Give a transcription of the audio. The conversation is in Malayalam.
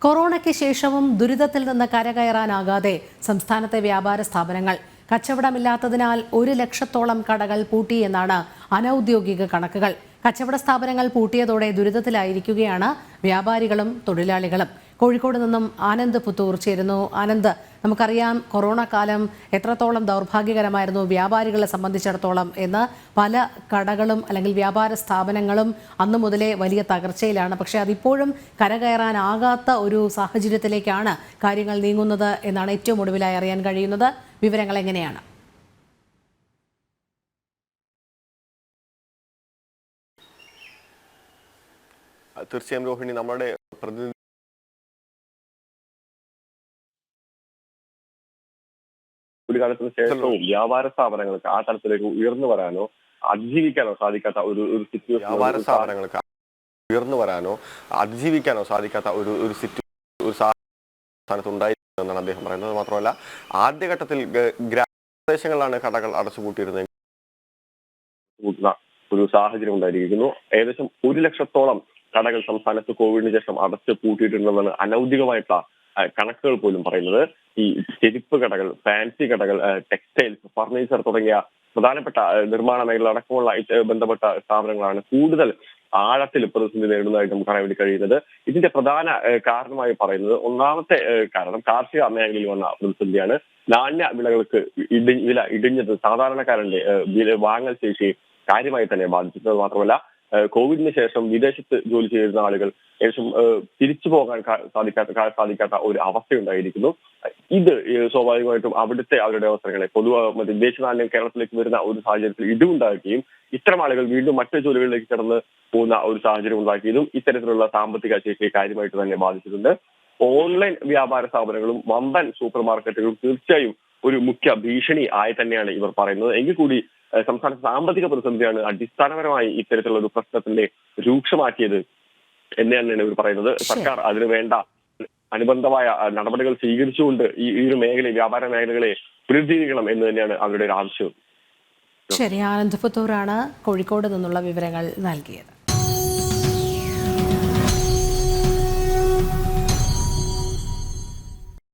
കൊറോണയ്ക്ക് ശേഷവും ദുരിതത്തിൽ നിന്ന് കരകയറാനാകാതെ സംസ്ഥാനത്തെ വ്യാപാര സ്ഥാപനങ്ങൾ കച്ചവടമില്ലാത്തതിനാൽ 1 ലക്ഷത്തോളം കടകൾ പൂട്ടി എന്നാണ് അനൌദ്യോഗിക കണക്കുകൾ. കച്ചവട സ്ഥാപനങ്ങൾ പൂട്ടിയതോടെ ദുരിതത്തിലായിരിക്കുകയാണ് വ്യാപാരികളും തൊഴിലാളികളും. കോഴിക്കോട് നിന്നും ആനന്ദ് പുത്തൂർ ചേരുന്നു. ആനന്ദ്, നമുക്കറിയാം കൊറോണ കാലം എത്രത്തോളം ദൗർഭാഗ്യകരമായിരുന്നു വ്യാപാരികളെ സംബന്ധിച്ചിടത്തോളം എന്ന്. പല കടകളും അല്ലെങ്കിൽ വ്യാപാര സ്ഥാപനങ്ങളും അന്നു മുതലേ വലിയ തകർച്ചയിലാണ്. പക്ഷേ അതിപ്പോഴും കരകയറാനാകാത്ത ഒരു സാഹചര്യത്തിലേക്കാണ് കാര്യങ്ങൾ നീങ്ങുന്നത് എന്നാണ് ഏറ്റവും ഒടുവിലായി അറിയാൻ കഴിയുന്നത്. വിവരങ്ങൾ എങ്ങനെയാണ്? തീർച്ചയായും രോഹിണി, നമ്മുടെ പ്രതിനിധി ഒരു കാലത്തിന് ശേഷവും വ്യാപാര സ്ഥാപനങ്ങൾക്ക് ആ തലത്തിലേക്ക് ഉയർന്നു വരാനോ അതിജീവിക്കാനോ സാധിക്കാത്ത ഒരു സിറ്റുവേഷൻ വ്യാപാര സ്ഥാപനങ്ങൾക്ക് ഉയർന്നു വരാനോ അതിജീവിക്കാനോ സാധിക്കാത്ത ഒരു സ്ഥാനത്ത് ഉണ്ടായിരുന്നെന്നാണ് അദ്ദേഹം പറയുന്നത്. മാത്രമല്ല, ആദ്യഘട്ടത്തിൽ ഗ്രാമപ്രദേശങ്ങളിലാണ് കടകൾ അടച്ചുപൂട്ടിയിരുന്നത് ഒരു സാഹചര്യം ഉണ്ടായിരിക്കുന്നു. ഏകദേശം 1 ലക്ഷത്തോളം കടകൾ സംസ്ഥാനത്ത് കോവിഡിന് ശേഷം അടച്ചു പൂട്ടിയിട്ടുണ്ടെന്നാണ് അനൌദ്യോഗികമായിട്ടുള്ള കണക്കുകൾ പോലും പറയുന്നത്. ഈ ചെരുപ്പ് കടകൾ, ഫാൻസി കടകൾ, ടെക്സ്റ്റൈൽസ്, ഫർണിച്ചർ തുടങ്ങിയ പ്രധാനപ്പെട്ട നിർമ്മാണ മേഖല അടക്കമുള്ള ബന്ധപ്പെട്ട സ്ഥാപനങ്ങളാണ് കൂടുതൽ ആഴത്തിൽ പ്രതിസന്ധി നേരിടുന്നതായിട്ട് നമുക്ക് അറിയാൻ വേണ്ടി കഴിയുന്നത്. ഇതിന്റെ പ്രധാന കാരണമായി പറയുന്നത്, ഒന്നാമത്തെ കാരണം കാർഷിക മേഖലയിൽ വന്ന പ്രതിസന്ധിയാണ്. നാണ്യ വിളകൾക്ക് വില ഇടിഞ്ഞത് സാധാരണക്കാരന്റെ വാങ്ങൽ ശേഷി കാര്യമായി തന്നെ ബാധിച്ചിട്ടുണ്ട്. മാത്രമല്ല, കോവിഡിന് ശേഷം വിദേശത്ത് ജോലി ചെയ്യുന്ന ആളുകൾ ഏകദേശം തിരിച്ചു പോകാൻ സാധിക്കാത്ത ഒരു അവസ്ഥയുണ്ടായിരിക്കുന്നു. ഇത് സ്വാഭാവികമായിട്ടും അവിടുത്തെ അവരുടെ അവസരങ്ങളെ വിദേശ നാണ്യം കേരളത്തിലേക്ക് വരുന്ന ഒരു സാഹചര്യത്തിൽ ഇടിവുണ്ടാക്കുകയും ഇത്തരം ആളുകൾ വീണ്ടും മറ്റു ജോലികളിലേക്ക് കടന്ന് പോകുന്ന ഒരു സാഹചര്യം ഉണ്ടാക്കിയതും ഇത്തരത്തിലുള്ള സാമ്പത്തിക ശേഷിയെ കാര്യമായിട്ട് തന്നെ ബാധിച്ചിട്ടുണ്ട്. ഓൺലൈൻ വ്യാപാര സ്ഥാപനങ്ങളും വമ്പൻ സൂപ്പർ മാർക്കറ്റുകളും തീർച്ചയായും ഒരു മുഖ്യ ഭീഷണി ആയി തന്നെയാണ് ഇവർ പറയുന്നത്. എങ്കിൽ കൂടി സംസ്ഥാന സാമ്പത്തിക പ്രതിസന്ധിയാണ് അടിസ്ഥാനപരമായി ഇത്തരത്തിലുള്ള ഒരു പ്രശ്നത്തിന്റെ രൂക്ഷമാക്കിയത് എന്ന് തന്നെയാണ് ഇവർ പറയുന്നത്. സർക്കാർ അതിനു വേണ്ട അനുബന്ധമായ നടപടികൾ സ്വീകരിച്ചുകൊണ്ട് ഈ ഒരു മേഖലയെ, വ്യാപാര മേഖലകളെ പുനരുദ്ധീകരിക്കണം എന്ന് തന്നെയാണ് അവരുടെ ഒരു ആവശ്യം. ശരി, ആനന്ദ് പുത്തൂറാണ് കോഴിക്കോട് നിന്നുള്ള വിവരങ്ങൾ നൽകിയത്.